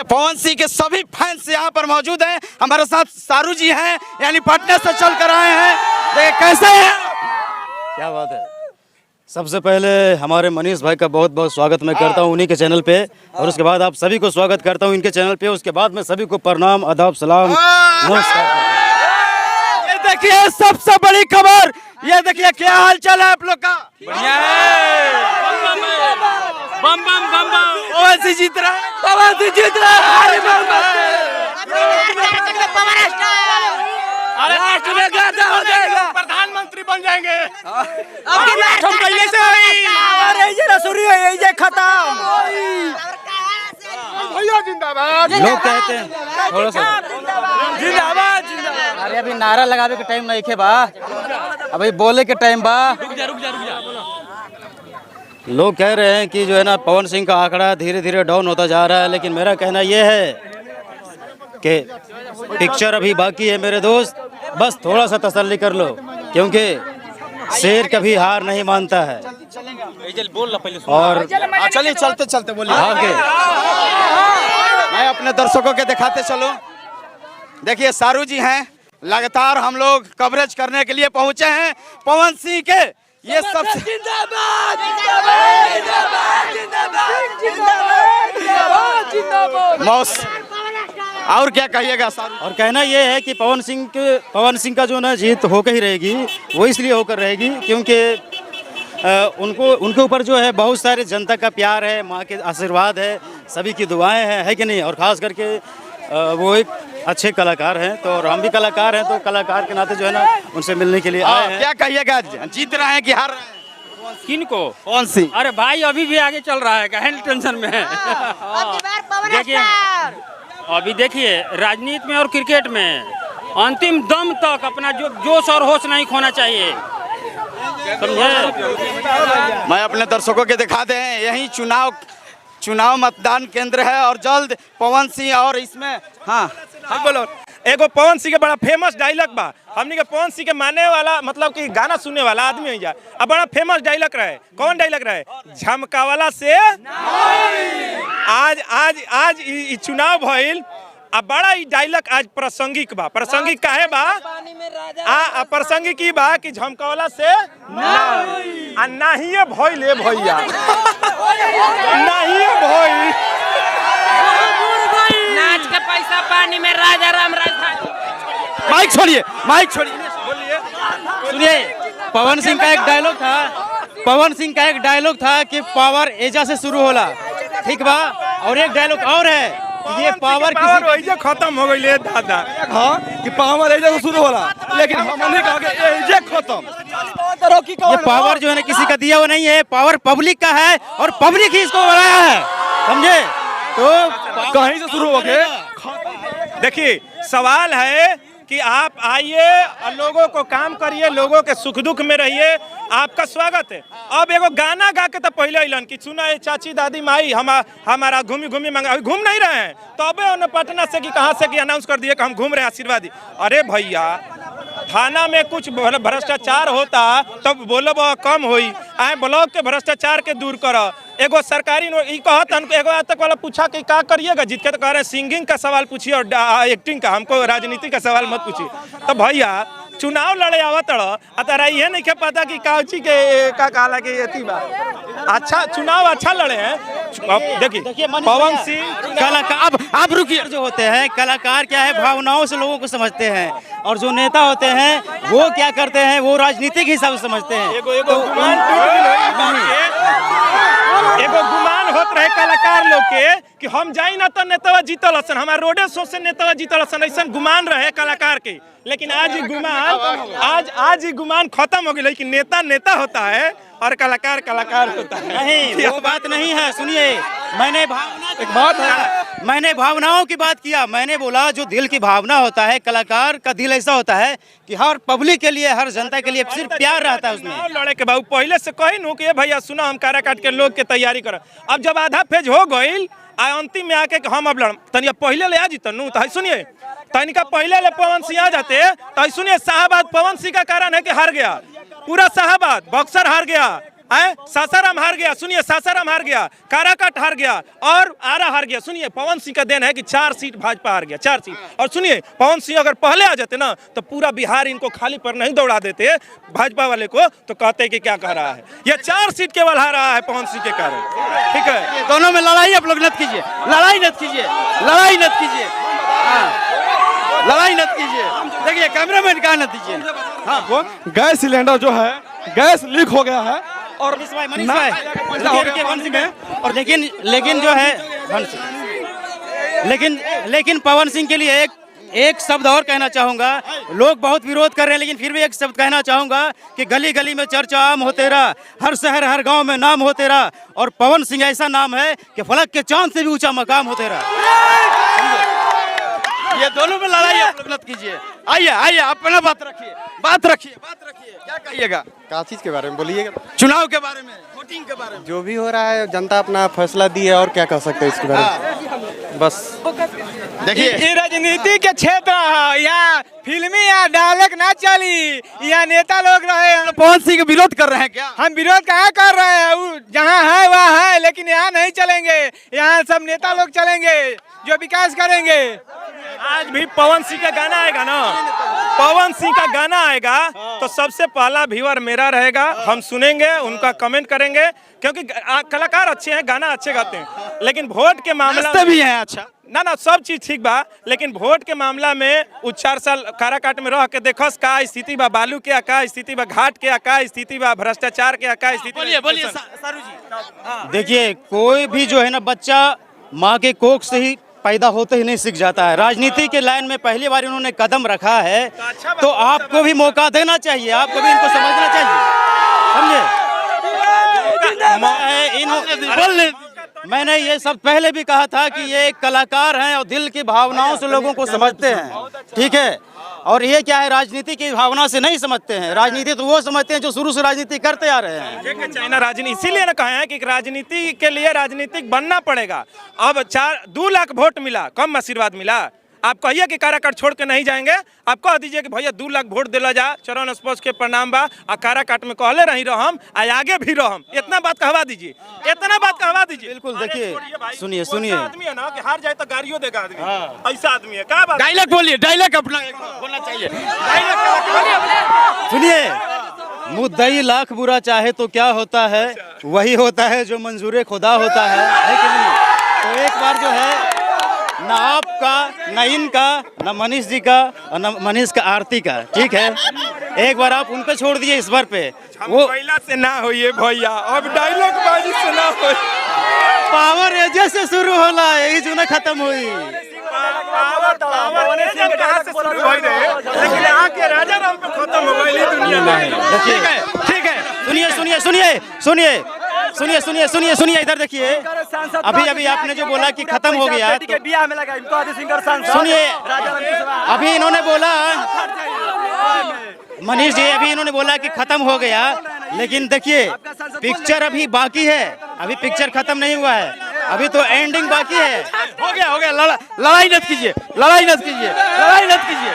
पवन सिंह के सभी फैंस यहाँ पर मौजूद हैं। हमारे साथ सारू जी हैं, यानी पटना से चल कर आए हैं। देखिए कैसे हैं। क्या बात है। सबसे पहले हमारे मनीष भाई का बहुत बहुत स्वागत मैं करता हूँ उन्हीं के चैनल पे, और उसके बाद आप सभी को स्वागत करता हूँ इनके चैनल पे। उसके बाद मैं सभी को प्रणाम, आदाब, सलाम, नमस्कार। ये देखिए सबसे बड़ी खबर, ये देखिए क्या हाल चाल है आप लोग का। बढ़िया है। बम बम बम बम पवन सिंह जीत रहा है, पवन सिंह जीत रहा है। प्रधानमंत्री बन जाएंगे। पहले से खत्म। जिंदाबाद। लोग कहते हैं थोड़ा सा जिंदाबाद जिंदाबाद। अरे अभी नारा लगावे के टाइम नहीं खे बा, अभी बोले के टाइम बा। रुक जा। लोग कह रहे हैं कि जो है ना पवन सिंह का आंकड़ा धीरे धीरे डाउन होता जा रहा है, लेकिन मेरा कहना यह है कि पिक्चर अभी बाकी है मेरे दोस्त। बस थोड़ा सा तसल्ली कर लो, क्योंकि शेर कभी हार नहीं मानता है। और चलिए चलते चलते बोलिए। आगे मैं अपने दर्शकों के दिखाते चलो। देखिए सारू जी हैं, लगातार हम लोग कवरेज करने के लिए पहुंचे हैं पवन सिंह के। ये सबसे जिंदाबाद जिंदाबाद जिंदाबाद जिंदाबाद जिंदाबाद मौस। और क्या कहिएगा सारू। और कहना ये है कि पवन सिंह का जो ना जीत होकर ही रहेगी। वो इसलिए होकर रहेगी क्योंकि उनके ऊपर जो है बहुत सारे जनता का प्यार है, माँ के आशीर्वाद है, सभी की दुआएं हैं, है कि नहीं। और ख़ास करके वो एक अच्छे कलाकार हैं, तो और हम भी कलाकार हैं, तो कलाकार के नाते जो है ना उनसे मिलने के लिए आए हैं। क्या कहिएगा, जीत रहे हैं कि हार रहे हैं। किनको? पवन सिंह। अरे भाई अभी भी आगे चल रहा है, कहीं टेंशन में है। देखिए अभी देखिए राजनीति में और क्रिकेट में अंतिम दम तक अपना जो जोश और होश नहीं खोना चाहिए, समझे। मैं अपने दर्शकों के दिखा दें, यही चुनाव मतदान केंद्र है और जल्द पवन सिंह और इसमें हाँ बोलो। एगो पवन सिंह के बड़ा फेमस डायलॉग बा, हमनी के पवन सिंह के माने वाला मतलब कि गाना सुनने वाला आदमी हो जा। अब बड़ा फेमस डायलॉग रहे, कौन डायलॉग रहे? झमकावाला से आज ई चुनाव भइल। अब बड़ा ई डायलॉग आज प्रासंगिक बा। प्रासंगिक काहे बा? प्रासंगिक ई बा कि झमकावाला से नाहिए भइले भैया, नाहिए भइल। नाच का पैसा पानी में राजा राम राजधानी। माइक छोड़िए, माइक छोड़िए। सुनिए, पवन सिंह का एक डायलॉग था कि पावर एजा से शुरू होला, ठीक बा। और एक डायलॉग और है, ये पावर किसी खत्म हो गई दादा। हाँ कि पावर एजा से शुरू होला, लेकिन हमने कहा कि एजा खत्म। ये पावर जो है ना किसी का दिया हुआ नहीं है, पावर पब्लिक का है और पब्लिक ही इसको बनाया है, समझे। तो कहीं से शुरू हो गए। देखिए सवाल है कि आप आइए और लोगों को काम करिए, लोगों के सुख दुख में रहिए, आपका स्वागत है। अब एगो गाना गा के तो पहले अलन कि सुना है चाची दादी माई हमारा घूमी घूमी मंगा, अभी घूम नहीं रहे हैं। तो अब उन्हें पटना से कि कहाँ से कि अनाउंस कर दिए कि हम घूम रहे हैं, आशीर्वाद दी। अरे भैया थाना में कुछ भ्रष्टाचार होता तब बोलो कम होई, आए ब्लॉक के भ्रष्टाचार के दूर करो। एगो सरकारी कहत एगो आज तक वाला पूछा कि क्या करिएगा जीत के, तो कह रहे सिंगिंग का सवाल पूछिए और एक्टिंग का, हमको राजनीति का सवाल मत पूछिए। तो भैया चुनाव लड़े आवत तारा ये नहीं क्या पता कि काउची के का कहला कि एती बा। अच्छा चुनाव अच्छा लड़े हैं। देखिए पवन सिंह कलाकार, अब रुकिए, जो होते हैं कलाकार क्या है, भावनाओं से लोगों को समझते हैं, और जो नेता होते हैं वो क्या करते हैं, वो राजनीतिक हिसाब से समझते हैं। एगो गुमान होत रहे कलाकार लोग के कि हम जाई ना तो नेतावा जीतल हसन, हमारा रोडे शो से नेतावा जीतल हसन, ऐसा गुमान रहे कलाकार के। लेकिन आज ही गुमान खत्म हो गई। लेकिन नेता होता है और कलाकार होता है। नहीं, वो बात नहीं है। सुनिए, मैंने भावनाओं की बात किया। मैंने बोला जो दिल की भावना होता है, कलाकार का दिल ऐसा होता है कि हर पब्लिक के लिए, हर जनता के लिए सिर्फ प्यार रहता है उसमें। लड़े के बाबू पहले से कही नु कि भैया सुना हम कारा काट के लोग के तैयारी करो। अब जब आधा फेज हो गई, अंतिम में आके हम अब लड़ तनिया पहले ले आ जीतन नु। तो सुनिए, तनिका पहले ले पवन सिंह आ जाते तो सुनिए, शाहबाद पवन सिंह का कारण है कि हार गया। पूरा शाहबाद बक्सर हार गया, सासाराम हार गया, सुनिए सासाराम हार गया, काराकाट हार गया और आरा हार गया। सुनिए पवन सिंह का देन है कि 4 सीट भाजपा हार गया, 4 सीट। और सुनिए पवन सिंह अगर पहले आ जाते ना तो पूरा बिहार इनको खाली पर नहीं दौड़ा देते भाजपा वाले को, तो कहते कि क्या कह रहा है। ये 4 सीट केवल हार रहा है पवन सिंह के कारण, ठीक है। दोनों में लड़ाई आप लोग मत कीजिए, लड़ाई मत कीजिए, लड़ाई मत कीजिए, लड़ाई मत कीजिए। देखिए कैमरामैन का न दीजिए। हाँ वो गैस सिलेंडर जो है गैस लीक हो गया है और मनीष भाई और लेकिन जो है लेकिन पवन सिंह के लिए एक शब्द और कहना चाहूंगा। लोग बहुत विरोध कर रहे हैं, लेकिन फिर भी एक शब्द कहना चाहूंगा कि गली गली में चर्चा आम हो तेरा, हर शहर हर गांव में नाम हो तेरा, और पवन सिंह ऐसा नाम है कि फलक के चांद से भी ऊंचा मकाम हो तेरा। ये दोनों में लड़ाई आप लोग मत कीजिए। आइए आइए अपना बात रखिए, बात रखिए, बात रखिए। क्या कहिएगा? क्या चीज के बारे में बोलिएगा? चुनाव के बारे में, वोटिंग के बारे में। जो भी हो रहा है जनता अपना फैसला दी है और क्या कह सकते हैं इसके बारे में। बस देखिए ये राजनीति के क्षेत्र है, यहाँ फिल्मी या डायलॉग ना चली, यहाँ नेता लोग रहे। पवन सिंह का विरोध कर रहे हैं क्या? हम विरोध कहाँ कर रहे हैं? जहाँ है वहाँ है, लेकिन यहाँ नहीं चलेंगे। यहाँ सब नेता लोग चलेंगे जो विकास करेंगे। आज भी पवन सिंह का गाना आएगा ना, पवन सिंह का गाना आएगा तो सबसे पहला व्यूअर मेरा रहेगा। हम सुनेंगे, उनका कमेंट करेंगे, क्योंकि कलाकार अच्छे हैं, गाना अच्छे गाते हैं, लेकिन वोट के मामला भी है अच्छा ना सब चीज ठीक बा, लेकिन वोट के मामला में 4 साल काराकाट में रह के देखस का स्थिति बा, बालू के का स्थिति बा, घाट के का स्थिति बा, भ्रष्टाचार के का स्थिति। बोलिए बोलिए सारू जी। देखिए कोई भी जो है ना बच्चा माँ के कोख से ही पैदा होते ही नहीं सीख जाता है। राजनीति के लाइन में पहली बार इन्होंने कदम रखा है, तो आपको भी मौका देना चाहिए, आपको भी इनको समझना चाहिए, समझे। मैंने ये सब पहले भी कहा था कि ये एक कलाकार हैं और दिल की भावनाओं से लोगों को समझते हैं, ठीक है। और ये क्या है, राजनीति की भावना से नहीं समझते हैं। राजनीति तो वो समझते हैं जो शुरू से राजनीति करते आ रहे हैं। चाइना राजनीति इसीलिए ना कहा है कि राजनीति के लिए राजनीतिक बनना पड़ेगा। अब 2 लाख वोट मिला, कम आशीर्वाद मिला। आप कहिए कि काराकाट छोड़ के नहीं जाएंगे, आप कह दीजिए कि भैया 2 लाख वोट दिला जा, चरण स्पर्श के प्रणाम बा, आ काराकाट में कहले रही रहम, आगे भी रहम। इतना बात कहवा दीजिए, इतना बात कहवा दीजिए। बिल्कुल। देखिए सुनिए आदमी है ना कि हार जाए तो गाड़ियों देगा आदमी, ऐसा आदमी है। क्या बात? डायलॉग बोलिए, डायलॉग अपना बोलना चाहिए। सुनिए, मुद्दई लाख बुरा चाहे तो क्या होता है, वही होता है जो मंजूर खुदा होता है कि नहीं? तो एक बार जो है ना आपका, ना इनका, ना मनीष जी का और ना मनीष का आरती का, ठीक है। एक बार आप उन पे छोड़ दिए, इस बार पे वो पहला से ना होइए भैया, अब डायलॉग बाजी से ना हो। पावर एजे से शुरू होला, यही जो ना खत्म हुई। लेकिन आके राजा राम पे खत्म हो गई दुनिया में। ठीक है, ठीक है। सुनिए सुनिए सुनिए सुनिए सुनिए सुनिए सुनिए सुनिए, इधर देखिए। अभी आपने जो बोला कि खत्म हो गया, सुनिए, अभी इन्होंने बोला, मनीष जी अभी इन्होंने बोला कि खत्म हो गया, लेकिन देखिए पिक्चर अभी बाकी है, अभी पिक्चर खत्म नहीं हुआ है, अभी तो एंडिंग बाकी है। हो गया, लड़ाई मत कीजिए, लड़ाई मत कीजिए, लड़ाई मत कीजिए।